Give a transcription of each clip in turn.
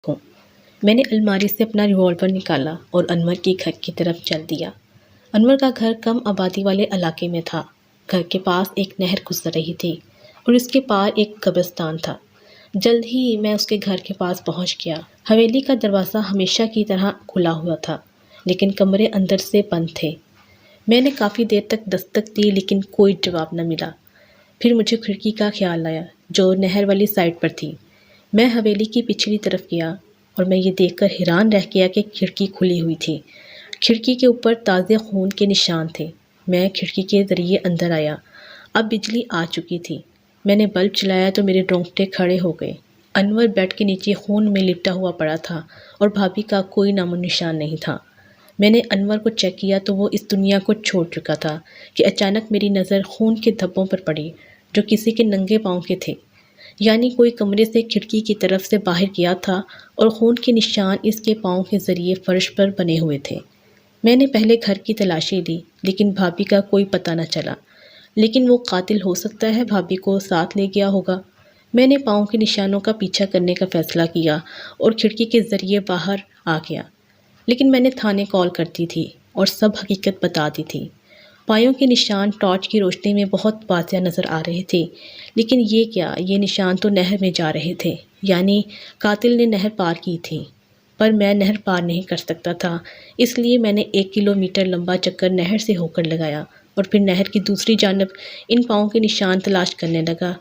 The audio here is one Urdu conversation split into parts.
ہوں۔ میں نے الماری سے اپنا ریوالور نکالا اور انور کے گھر کی طرف چل دیا۔ انور کا گھر کم آبادی والے علاقے میں تھا۔ گھر کے پاس ایک نہر گزر رہی تھی اور اس کے پار ایک قبرستان تھا۔ جلد ہی میں اس کے گھر کے پاس پہنچ گیا۔ حویلی کا دروازہ ہمیشہ کی طرح کھلا ہوا تھا، لیکن کمرے اندر سے بند تھے۔ میں نے کافی دیر تک دستک دی لیکن کوئی جواب نہ ملا۔ پھر مجھے کھڑکی کا خیال آیا جو نہر والی سائڈ پر تھی۔ میں حویلی کی پچھلی طرف گیا اور میں یہ دیکھ کر حیران رہ گیا کہ کھڑکی کھلی ہوئی تھی۔ کھڑکی کے اوپر تازے خون کے نشان تھے۔ میں کھڑکی کے ذریعے اندر آیا۔ اب بجلی آ چکی تھی۔ میں نے بلب چلایا تو میرے رونگٹے کھڑے ہو گئے۔ انور بیڈ کے نیچے خون میں لپٹا ہوا پڑا تھا اور بھابھی کا کوئی نام و نشان نہیں تھا۔ میں نے انور کو چیک کیا تو وہ اس دنیا کو چھوڑ چکا تھا کہ اچانک میری نظر خون کے دھبوں پر پڑی جو کسی کے ننگے پاؤں کے تھے، یعنی کوئی کمرے سے کھڑکی کی طرف سے باہر گیا تھا اور خون کے نشان اس کے پاؤں کے ذریعے فرش پر بنے ہوئے تھے۔ میں نے پہلے گھر کی تلاشی لی لیکن بھابھی کا کوئی پتہ نہ چلا، لیکن وہ قاتل ہو سکتا ہے بھابھی کو ساتھ لے گیا ہوگا۔ میں نے پاؤں کے نشانوں کا پیچھا کرنے کا فیصلہ کیا اور کھڑکی کے ذریعے باہر آ گیا، لیکن میں نے تھانے کال کر دی تھی اور سب حقیقت بتا دی تھی۔ پایوں کے نشان ٹارچ کی روشنی میں بہت واضح نظر آ رہے تھے، لیکن یہ کیا، یہ نشان تو نہر میں جا رہے تھے، یعنی قاتل نے نہر پار کی تھی۔ پر میں نہر پار نہیں کر سکتا تھا، اس لیے میں نے 1 کلومیٹر لمبا چکر نہر سے ہو کر لگایا اور پھر نہر کی دوسری جانب ان پاؤں کے نشان تلاش کرنے لگا۔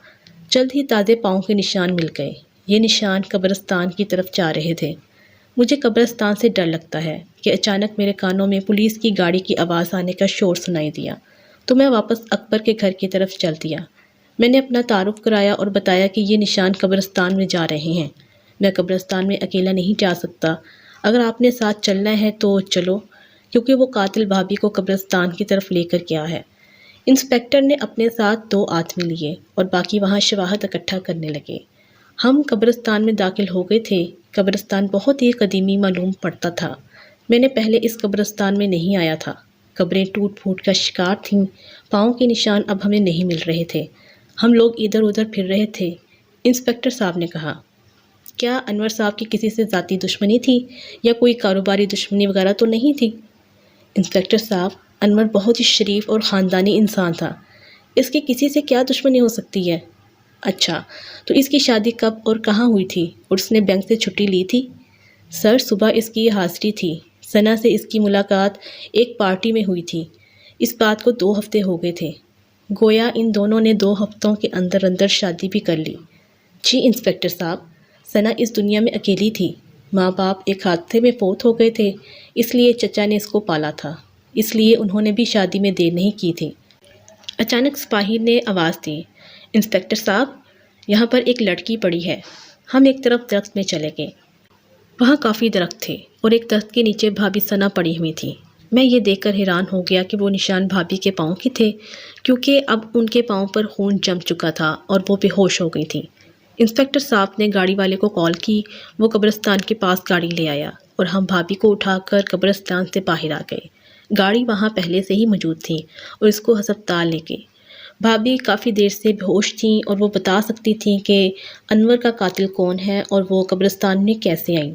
جلد ہی تازے پاؤں کے نشان مل گئے۔ یہ نشان قبرستان کی طرف جا رہے تھے۔ مجھے قبرستان سے ڈر لگتا ہے کہ اچانک میرے کانوں میں پولیس کی گاڑی کی آواز آنے کا شور سنائی دیا تو میں واپس اکبر کے گھر کی طرف چل دیا۔ میں نے اپنا تعارف کرایا اور بتایا کہ یہ نشان قبرستان میں جا رہے ہیں۔ میں قبرستان میں اکیلا نہیں جا سکتا، اگر آپ نے ساتھ چلنا ہے تو چلو، کیونکہ وہ قاتل بھابھی کو قبرستان کی طرف لے کر گیا ہے۔ انسپکٹر نے اپنے ساتھ 2 آدمی لیے اور باقی وہاں شواہد اکٹھا کرنے لگے۔ ہم قبرستان میں داخل ہو گئے تھے۔ قبرستان بہت ہی قدیمی معلوم پڑتا تھا۔ میں نے پہلے اس قبرستان میں نہیں آیا تھا۔ قبریں ٹوٹ پھوٹ کا شکار تھیں۔ پاؤں کے نشان اب ہمیں نہیں مل رہے تھے۔ ہم لوگ ادھر ادھر پھر رہے تھے۔ انسپکٹر صاحب نے کہا، کیا انور صاحب کی کسی سے ذاتی دشمنی تھی یا کوئی کاروباری دشمنی وغیرہ تو نہیں تھی؟ انسپکٹر صاحب، انور بہت ہی شریف اور خاندانی انسان تھا، اس کی کسی سے کیا دشمنی ہو سکتی ہے؟ اچھا، تو اس کی شادی کب اور کہاں ہوئی تھی اور اس نے بینک سے چھٹی لی تھی؟ سر، صبح اس کی حاضری تھی۔ ثنا سے اس کی ملاقات ایک پارٹی میں ہوئی تھی۔ اس بات کو 2 ہفتے ہو گئے تھے۔ گویا ان دونوں نے 2 ہفتوں کے اندر اندر شادی بھی کر لی۔ جی انسپکٹر صاحب، ثنا اس دنیا میں اکیلی تھی۔ ماں باپ ایک حادثے میں فوت ہو گئے تھے، اس لیے چچا نے اس کو پالا تھا، اس لیے انہوں نے بھی شادی میں دیر نہیں کی تھی۔ اچانک سپاہی نے آواز دی، انسپکٹر صاحب، یہاں پر ایک لڑکی پڑی ہے۔ ہم ایک طرف درخت میں چلے گئے۔ وہاں کافی درخت تھے اور ایک درخت کے نیچے بھابھی ثنا پڑی ہوئی تھی۔ میں یہ دیکھ کر حیران ہو گیا کہ وہ نشان بھابھی کے پاؤں کے تھے، کیونکہ اب ان کے پاؤں پر خون جم چکا تھا اور وہ بے ہوش ہو گئی تھی۔ انسپکٹر صاحب نے گاڑی والے کو کال کی، وہ قبرستان کے پاس گاڑی لے آیا اور ہم بھابھی کو اٹھا کر قبرستان سے باہر آ گئے۔ گاڑی وہاں پہلے سے ہی موجود تھی اور اس کو ہسپتال لے گئے۔ بھابھی کافی دیر سے بے ہوش تھیں اور وہ بتا سکتی تھیں کہ انور کا قاتل کون ہے اور وہ قبرستان میں کیسے آئیں۔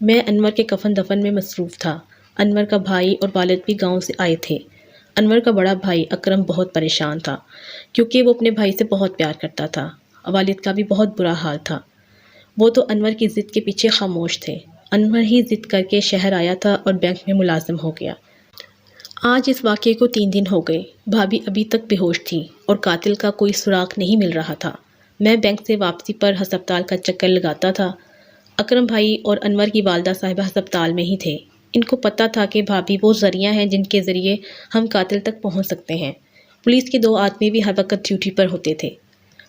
میں انور کے کفن دفن میں مصروف تھا۔ انور کا بھائی اور والد بھی گاؤں سے آئے تھے۔ انور کا بڑا بھائی اکرم بہت پریشان تھا کیونکہ وہ اپنے بھائی سے بہت پیار کرتا تھا۔ والد کا بھی بہت برا حال تھا۔ وہ تو انور کی ضد کے پیچھے خاموش تھے۔ انور ہی ضد کر کے شہر آیا تھا اور بینک میں ملازم ہو گیا۔ آج اس واقعے کو 3 دن ہو گئے۔ بھابھی ابھی تک بے ہوش تھی اور قاتل کا کوئی سراغ نہیں مل رہا تھا۔ میں بینک سے واپسی پر ہسپتال کا چکر لگاتا تھا۔ اکرم بھائی اور انور کی والدہ صاحبہ ہسپتال میں ہی تھے۔ ان کو پتہ تھا کہ بھابھی وہ ذریعہ ہیں جن کے ذریعے ہم قاتل تک پہنچ سکتے ہیں۔ پولیس کے 2 آدمی بھی ہر وقت ڈیوٹی پر ہوتے تھے۔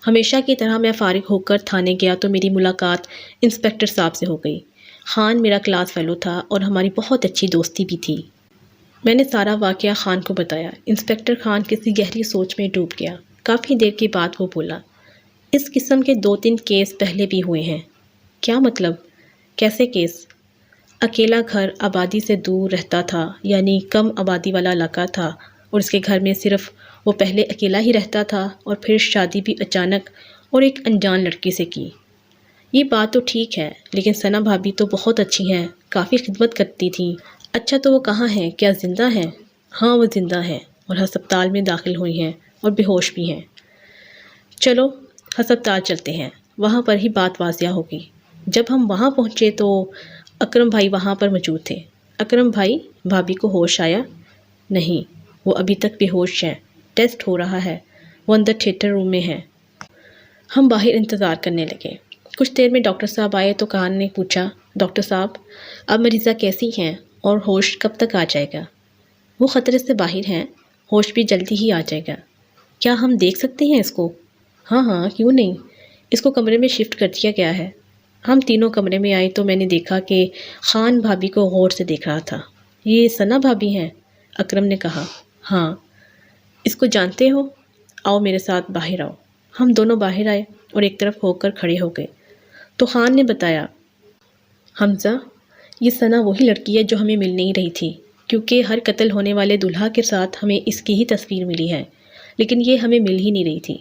ہمیشہ کی طرح میں فارغ ہو کر تھانے گیا تو میری ملاقات انسپکٹر صاحب سے ہو گئی۔ خان میرا کلاس فیلو تھا اور ہماری بہت اچھی دوستی بھی تھی۔ میں نے سارا واقعہ خان کو بتایا۔ انسپکٹر خان کسی گہری سوچ میں ڈوب گیا۔ کافی دیر کے بعد وہ بولا، اس قسم کے 2-3 کیس پہلے بھی ہوئے ہیں۔ کیا مطلب؟ کیسے کیس؟ اکیلا گھر آبادی سے دور رہتا تھا، یعنی کم آبادی والا علاقہ تھا اور اس کے گھر میں صرف وہ پہلے اکیلا ہی رہتا تھا اور پھر شادی بھی اچانک اور ایک انجان لڑکی سے کی۔ یہ بات تو ٹھیک ہے، لیکن ثنا بھابھی تو بہت اچھی ہیں، کافی خدمت کرتی تھیں۔ اچھا تو وہ کہاں ہیں؟ کیا زندہ ہیں؟ ہاں وہ زندہ ہیں اور ہسپتال میں داخل ہوئی ہیں اور بے ہوش بھی ہیں۔ چلو ہسپتال چلتے ہیں، وہاں پر ہی بات واضح ہوگی۔ جب ہم وہاں پہنچے تو اکرم بھائی وہاں پر موجود تھے۔ اکرم بھائی، بھابھی کو ہوش آیا؟ نہیں، وہ ابھی تک بے ہوش ہیں، ٹیسٹ ہو رہا ہے، وہ اندر تھیٹر روم میں ہیں۔ ہم باہر انتظار کرنے لگے۔ کچھ دیر میں ڈاکٹر صاحب آئے تو کان نے پوچھا، ڈاکٹر صاحب اب مریضہ کیسی ہیں اور ہوش کب تک آ جائے گا؟ وہ خطرے سے باہر ہیں، ہوش بھی جلدی ہی آ جائے گا۔ کیا ہم دیکھ سکتے ہیں اس کو؟ ہاں ہاں، کیوں نہیں، اس کو کمرے میں شفٹ کر دیا گیا ہے۔ ہم تینوں کمرے میں آئے تو میں نے دیکھا کہ خان بھابھی کو غور سے دیکھ رہا تھا۔ یہ ثنا بھابھی ہیں؟ اکرم نے کہا۔ ہاں۔ اس کو جانتے ہو؟ آؤ میرے ساتھ باہر آؤ۔ ہم دونوں باہر آئے اور ایک طرف ہو کر کھڑے ہو گئے تو خان نے بتایا، حمزہ یہ ثنا وہی لڑکی ہے جو ہمیں مل نہیں رہی تھی، کیونکہ ہر قتل ہونے والے دلہا کے ساتھ ہمیں اس کی ہی تصویر ملی ہے، لیکن یہ ہمیں مل ہی نہیں رہی تھی۔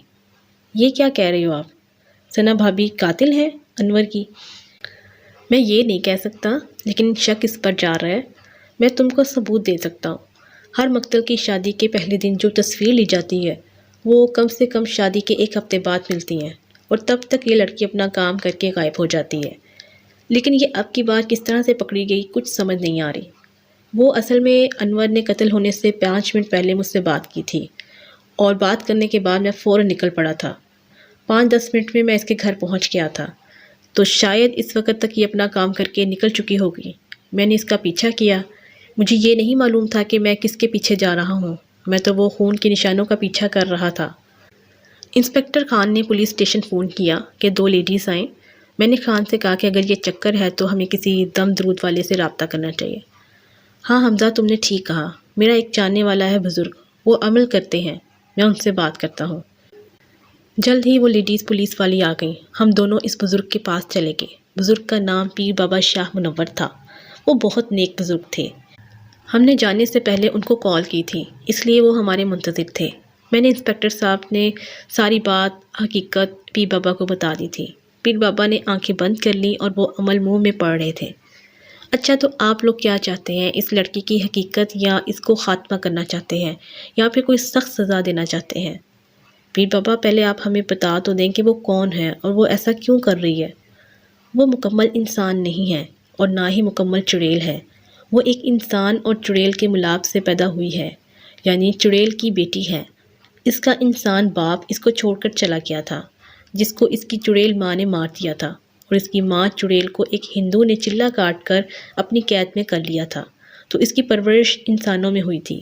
یہ کیا کہہ رہے ہو آپ؟ ثنا بھابھی قاتل ہے انور کی؟ میں یہ نہیں کہہ سکتا، لیکن شک اس پر جا رہا ہے۔ میں تم کو ثبوت دے سکتا ہوں۔ ہر مقتل کی شادی کے پہلے دن جو تصویر لی جاتی ہے وہ کم سے کم شادی کے 1 ہفتے بعد ملتی ہیں، اور تب تک یہ لڑکی اپنا کام کر کے غائب ہو جاتی ہے۔ لیکن یہ اب کی بار کس طرح سے پکڑی گئی کچھ سمجھ نہیں آ رہی۔ وہ اصل میں انور نے قتل ہونے سے 5 منٹ پہلے مجھ سے بات کی تھی، اور بات کرنے کے بعد میں فوراً نکل پڑا تھا۔ 5-10 منٹ میں اس کے گھر پہنچ گیا تھا، تو شاید اس وقت تک یہ اپنا کام کر کے نکل چکی ہوگی۔ میں نے اس کا پیچھا کیا، مجھے یہ نہیں معلوم تھا کہ میں کس کے پیچھے جا رہا ہوں، میں تو وہ خون کے نشانوں کا پیچھا کر رہا تھا۔ انسپکٹر خان نے پولیس اسٹیشن فون کیا کہ 2 لیڈیز آئیں۔ میں نے خان سے کہا کہ اگر یہ چکر ہے تو ہمیں کسی دم درود والے سے رابطہ کرنا چاہیے۔ ہاں حمزہ، تم نے ٹھیک کہا، میرا ایک جاننے والا ہے بزرگ، وہ عمل کرتے ہیں، میں ان سے بات کرتا ہوں۔ جلد ہی وہ لیڈیز پولیس والی آ گئیں۔ ہم دونوں اس بزرگ کے پاس چلے گئے۔ بزرگ کا نام پیر بابا شاہ منور تھا۔ وہ بہت نیک بزرگ تھے۔ ہم نے جانے سے پہلے ان کو کال کی تھی، اس لیے وہ ہمارے منتظر تھے۔ میں نے انسپکٹر صاحب نے ساری بات حقیقت پیر بابا کو بتا دی تھی۔ پیر بابا نے آنکھیں بند کر لیں اور وہ عمل منہ میں پڑھ رہے تھے۔ اچھا تو آپ لوگ کیا چاہتے ہیں؟ اس لڑکی کی حقیقت یا اس کو خاتمہ کرنا چاہتے ہیں یا پھر کوئی سخت سزا دینا چاہتے ہیں؟ پیر بابا پہلے آپ ہمیں بتا تو دیں کہ وہ کون ہے اور وہ ایسا کیوں کر رہی ہے۔ وہ مکمل انسان نہیں ہے اور نہ ہی مکمل چڑیل ہے۔ وہ ایک انسان اور چڑیل کے ملاپ سے پیدا ہوئی ہے، یعنی چڑیل کی بیٹی ہے۔ اس کا انسان باپ اس کو چھوڑ کر چلا گیا تھا، جس کو اس کی چڑیل ماں نے مار دیا تھا، اور اس کی ماں چڑیل کو ایک ہندو نے چلہ کاٹ کر اپنی قید میں کر لیا تھا، تو اس کی پرورش انسانوں میں ہوئی تھی۔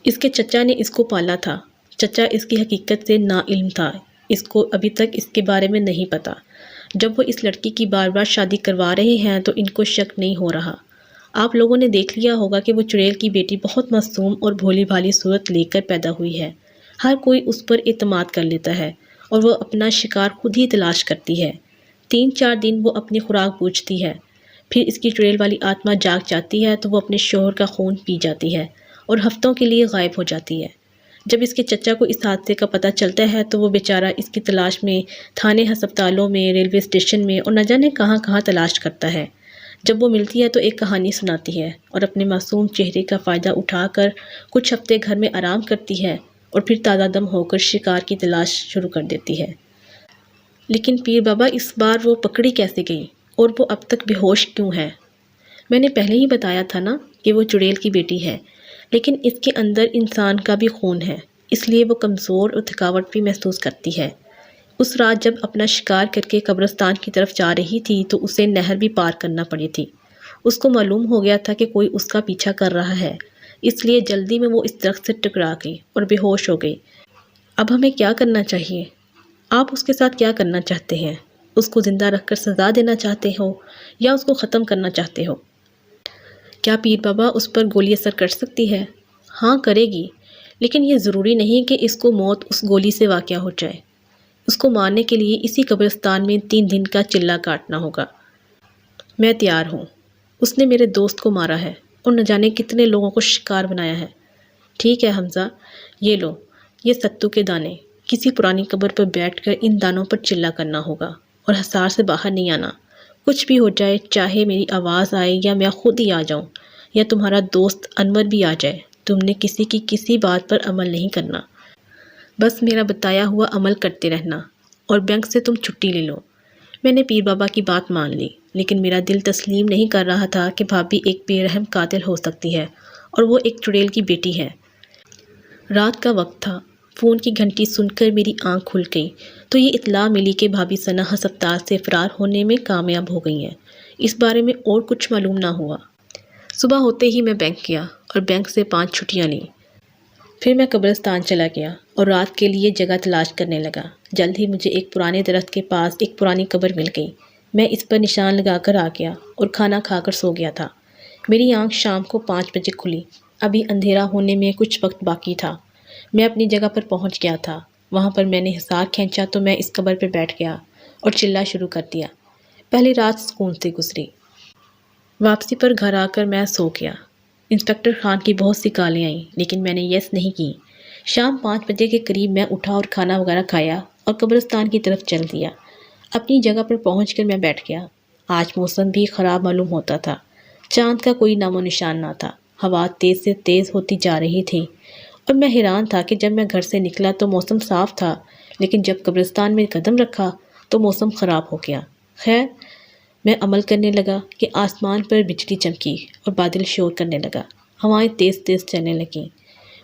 اس کے چچا نے اس کو پالا تھا۔ چچا اس کی حقیقت سے نا علم تھا، اس کو ابھی تک اس کے بارے میں نہیں پتا۔ جب وہ اس لڑکی کی بار بار شادی کروا رہے ہیں تو ان کو شک نہیں ہو رہا۔ آپ لوگوں نے دیکھ لیا ہوگا کہ وہ چڑیل کی بیٹی بہت معصوم اور بھولی بھالی صورت لے کر پیدا ہوئی ہے۔ ہر کوئی اس پر اعتماد کر لیتا ہے اور وہ اپنا شکار خود ہی تلاش کرتی ہے۔ 3-4 دن وہ اپنی خوراک بوجھتی ہے، پھر اس کی چڑیل والی آتما جاگ جاتی ہے تو وہ اپنے شوہر کا خون پی جاتی ہے اور ہفتوں کے لیے غائب ہو جاتی ہے۔ جب اس کے چچا کو اس حادثے کا پتہ چلتا ہے تو وہ بیچارہ اس کی تلاش میں تھانے، ہسپتالوں میں، ریلوے اسٹیشن میں اور نہ جانے کہاں کہاں تلاش کرتا ہے۔ جب وہ ملتی ہے تو ایک کہانی سناتی ہے اور اپنے معصوم چہرے کا فائدہ اٹھا کر کچھ ہفتے گھر میں آرام کرتی ہے اور پھر تازہ دم ہو کر شکار کی تلاش شروع کر دیتی ہے۔ لیکن پیر بابا اس بار وہ پکڑی کیسے گئی اور وہ اب تک بے ہوش کیوں ہے؟ میں نے پہلے ہی بتایا تھا نا کہ وہ چڑیل کی بیٹی ہے، لیکن اس کے اندر انسان کا بھی خون ہے، اس لیے وہ کمزور اور تھکاوٹ بھی محسوس کرتی ہے۔ اس رات جب اپنا شکار کر کے قبرستان کی طرف جا رہی تھی تو اسے نہر بھی پار کرنا پڑی تھی۔ اس کو معلوم ہو گیا تھا کہ کوئی اس کا پیچھا کر رہا ہے، اس لیے جلدی میں وہ اس درخت سے ٹکرا گئی اور بے ہوش ہو گئی۔ اب ہمیں کیا کرنا چاہیے؟ آپ اس کے ساتھ کیا کرنا چاہتے ہیں؟ اس کو زندہ رکھ کر سزا دینا چاہتے ہو یا اس کو ختم کرنا چاہتے ہو؟ کیا پیر بابا اس پر گولی اثر کر سکتی ہے؟ ہاں کرے گی، لیکن یہ ضروری نہیں کہ اس کو موت اس گولی سے واقع ہو جائے۔ اس کو مارنے کے لیے اسی قبرستان میں 3 دن کا چلہ کاٹنا ہوگا۔ میں تیار ہوں۔ اس نے میرے دوست کو مارا ہے اور نہ جانے کتنے لوگوں کو شکار بنایا ہے۔ ٹھیک ہے حمزہ، یہ لو، یہ ستو کے دانے، کسی پرانی قبر پر بیٹھ کر ان دانوں پر چلہ کرنا ہوگا اور حصار سے باہر نہیں آنا۔ کچھ بھی ہو جائے، چاہے میری آواز آئے یا میں خود ہی آ جاؤں یا تمہارا دوست انور بھی آ جائے، تم نے کسی کی کسی بات پر عمل نہیں کرنا۔ بس میرا بتایا ہوا عمل کرتے رہنا، اور بینک سے تم چھٹی لے لو۔ میں نے پیر بابا کی بات مان لی، لیکن میرا دل تسلیم نہیں کر رہا تھا کہ بھابھی ایک بے رحم قاتل ہو سکتی ہے، اور وہ ایک چڑیل کی بیٹی ہے۔ رات کا وقت تھا، فون کی گھنٹی سن کر میری آنکھ کھل گئی تو یہ اطلاع ملی کہ بھابھی ثنا ہسپتال سے فرار ہونے میں کامیاب ہو گئی ہیں۔ اس بارے میں اور کچھ معلوم نہ ہوا۔ صبح ہوتے ہی میں بینک گیا اور بینک سے 5 چھٹیاں لیں۔ پھر میں قبرستان چلا گیا اور رات کے لیے جگہ تلاش کرنے لگا۔ جلد ہی مجھے ایک پرانے درخت کے پاس ایک پرانی قبر مل گئی۔ میں اس پر نشان لگا کر آ گیا اور کھانا کھا کر سو گیا تھا۔ میری آنکھ شام کو 5 بجے کھلی۔ ابھی اندھیرا ہونے میں کچھ وقت باقی تھا۔ میں اپنی جگہ پر پہنچ گیا تھا۔ وہاں پر میں نے حصار کھینچا تو میں اس قبر پہ بیٹھ گیا اور چلنا شروع کر دیا۔ پہلی رات سکون سے گزری۔ واپسی پر گھر آ کر میں سو گیا۔ انسپکٹر خان کی بہت سی کالیں آئیں، لیکن میں نے یس نہیں کی۔ شام 5 بجے کے قریب میں اٹھا اور کھانا وغیرہ کھایا اور قبرستان کی طرف چل دیا۔ اپنی جگہ پر پہنچ کر میں بیٹھ گیا۔ آج موسم بھی خراب معلوم ہوتا تھا۔ چاند کا کوئی نام و نشان نہ تھا۔ ہوا تیز سے تیز ہوتی جا رہی تھی اور میں حیران تھا کہ جب میں گھر سے نکلا تو موسم صاف تھا، لیکن جب قبرستان میں قدم رکھا تو موسم خراب ہو گیا۔ خیر، میں عمل کرنے لگا کہ آسمان پر بجلی چمکی اور بادل شور کرنے لگا۔ ہوائیں تیز تیز چلنے لگیں۔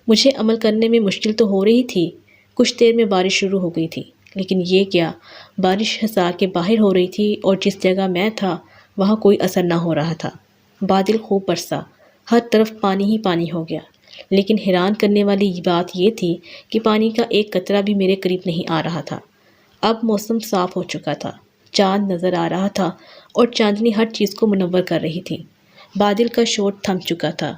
مجھے عمل کرنے میں مشکل تو ہو رہی تھی۔ کچھ دیر میں بارش شروع ہو گئی تھی، لیکن یہ کیا، بارش حصار کے باہر ہو رہی تھی اور جس جگہ میں تھا وہاں کوئی اثر نہ ہو رہا تھا۔ بادل خوب برسا، ہر طرف پانی ہی پانی ہو گیا، لیکن حیران کرنے والی بات یہ تھی کہ پانی کا ایک قطرہ بھی میرے قریب نہیں آ رہا تھا۔ اب موسم صاف ہو چکا تھا، چاند نظر آ رہا تھا اور چاندنی ہر چیز کو منور کر رہی تھی۔ بادل کا شور تھم چکا تھا۔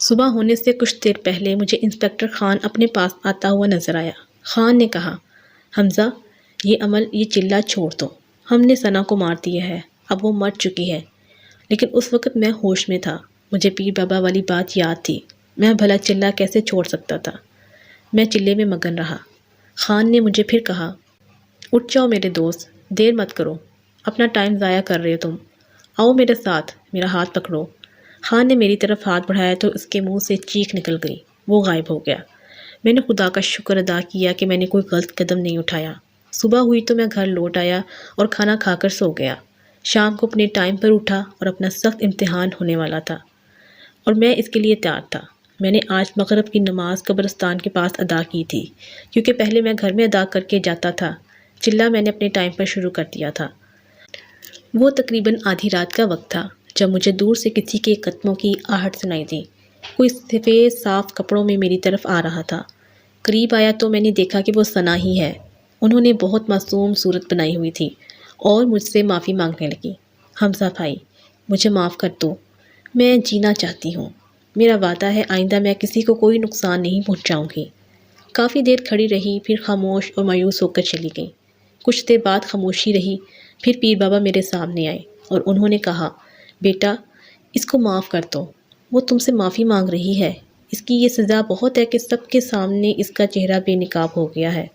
صبح ہونے سے کچھ دیر پہلے مجھے انسپکٹر خان اپنے پاس آتا ہوا نظر آیا۔ خان نے کہا، حمزہ، یہ چلہ چھوڑ دو۔ ہم نے ثنا کو مار دیا ہے، اب وہ مر چکی ہے۔ لیکن اس وقت میں ہوش میں تھا۔ مجھے پیر بابا والی بات یاد تھی۔ میں بھلا چلہ کیسے چھوڑ سکتا تھا؟ میں چلے میں مگن رہا۔ خان نے مجھے پھر کہا، اٹھ جاؤ میرے دوست، دیر مت کرو، اپنا ٹائم ضائع کر رہے ہو تم۔ آؤ میرے ساتھ، میرا ہاتھ پکڑو۔ خان نے میری طرف ہاتھ بڑھایا تو اس کے منہ سے چیخ نکل گئی۔ وہ غائب ہو گیا۔ میں نے خدا کا شکر ادا کیا کہ میں نے کوئی غلط قدم نہیں اٹھایا۔ صبح ہوئی تو میں گھر لوٹ آیا اور کھانا کھا کر سو گیا۔ شام کو اپنے ٹائم پر اٹھا اور اپنا سخت امتحان ہونے والا تھا اور میں اس کے لیے تیار تھا۔ میں نے آج مغرب کی نماز قبرستان کے پاس ادا کی تھی، کیونکہ پہلے میں گھر میں ادا کر کے جاتا تھا۔ چلہ میں نے اپنے ٹائم پر شروع کر دیا تھا۔ وہ تقریباً آدھی رات کا وقت تھا جب مجھے دور سے کسی کے قدموں کی آہٹ سنائی دی۔ کوئی سفید صاف کپڑوں میں میری طرف آ رہا تھا۔ قریب آیا تو میں نے دیکھا کہ وہ ثنا ہی ہے۔ انہوں نے بہت معصوم صورت بنائی ہوئی تھی اور مجھ سے معافی مانگنے لگی۔ حمزہ بھائی، مجھے معاف کر دو، میں جینا چاہتی ہوں۔ میرا وعدہ ہے آئندہ میں کسی کو کوئی نقصان نہیں پہنچاؤں گی۔ کافی دیر کھڑی رہی، پھر خاموش اور مایوس ہو کر چلی گئی۔ کچھ دیر بعد خاموشی رہی، پھر پیر بابا میرے سامنے آئے اور انہوں نے کہا، بیٹا، اس کو معاف کر دو، وہ تم سے معافی مانگ رہی ہے۔ اس کی یہ سزا بہت ہے کہ سب کے سامنے اس کا چہرہ بے نقاب ہو گیا ہے۔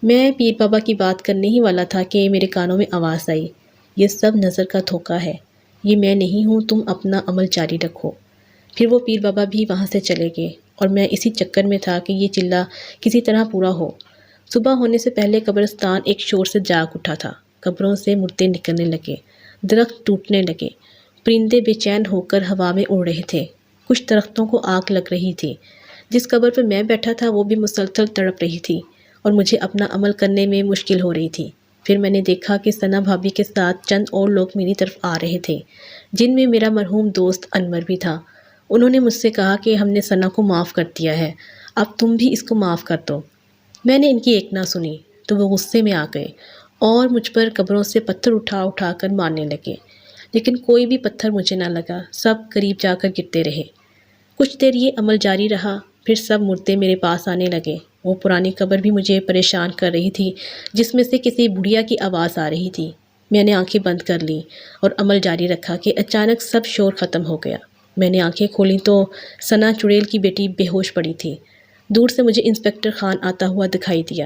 میں پیر بابا کی بات کرنے ہی والا تھا کہ میرے کانوں میں آواز آئی، یہ سب نظر کا دھوکہ ہے، یہ میں نہیں ہوں، تم اپنا عمل جاری رکھو۔ پھر وہ پیر بابا بھی وہاں سے چلے گئے اور میں اسی چکر میں تھا کہ یہ چلہ کسی طرح پورا ہو۔ صبح ہونے سے پہلے قبرستان ایک شور سے جاگ اٹھا تھا۔ قبروں سے مردے نکلنے لگے، درخت ٹوٹنے لگے، پرندے بے چین ہو کر ہوا میں اڑ رہے تھے۔ کچھ درختوں کو آگ لگ رہی تھی۔ جس قبر پر میں بیٹھا تھا وہ بھی مسلسل تڑپ رہی تھی اور مجھے اپنا عمل کرنے میں مشکل ہو رہی تھی۔ پھر میں نے دیکھا کہ ثنا بھابھی کے ساتھ چند اور لوگ میری طرف آ رہے تھے، جن میں میرا مرحوم دوست انور بھی تھا۔ انہوں نے مجھ سے کہا کہ ہم نے ثنا کو معاف کر دیا ہے، اب تم بھی اس کو معاف کر دو۔ میں نے ان کی ایک نہ سنی تو وہ غصے میں آ گئے اور مجھ پر قبروں سے پتھر اٹھا اٹھا کر مارنے لگے، لیکن کوئی بھی پتھر مجھے نہ لگا، سب قریب جا کر گرتے رہے۔ کچھ دیر یہ عمل جاری رہا، پھر سب مردے میرے پاس آنے لگے۔ وہ پرانی قبر بھی مجھے پریشان کر رہی تھی، جس میں سے کسی بڑھیا کی آواز آ رہی تھی۔ میں نے آنکھیں بند کر لیں اور عمل جاری رکھا کہ اچانک سب شور ختم ہو گیا۔ میں نے آنکھیں کھولیں تو ثنا چڑیل کی بیٹی بے ہوش پڑی تھی۔ دور سے مجھے انسپکٹر خان آتا ہوا دکھائی دیا۔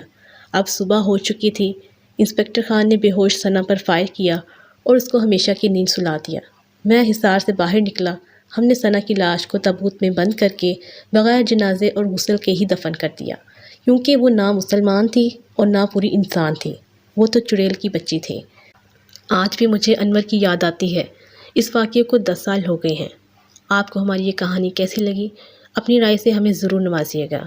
اب صبح ہو چکی تھی۔ انسپکٹر خان نے بے ہوش ثنا پر فائر کیا اور اس کو ہمیشہ کی نیند سلا دیا۔ میں حصار سے باہر نکلا۔ ہم نے ثنا کی لاش کو تابوت میں بند کر کے بغیر جنازے اور غسل کے ہی دفن کر دیا، کیونکہ وہ نہ مسلمان تھی اور نہ پوری انسان تھی، وہ تو چڑیل کی بچی تھی۔ آج بھی مجھے انور کی یاد آتی ہے۔ اس واقعے کو 10 سال ہو گئے ہیں۔ آپ کو ہماری یہ کہانی کیسی لگی؟ اپنی رائے سے ہمیں ضرور نوازیے گا۔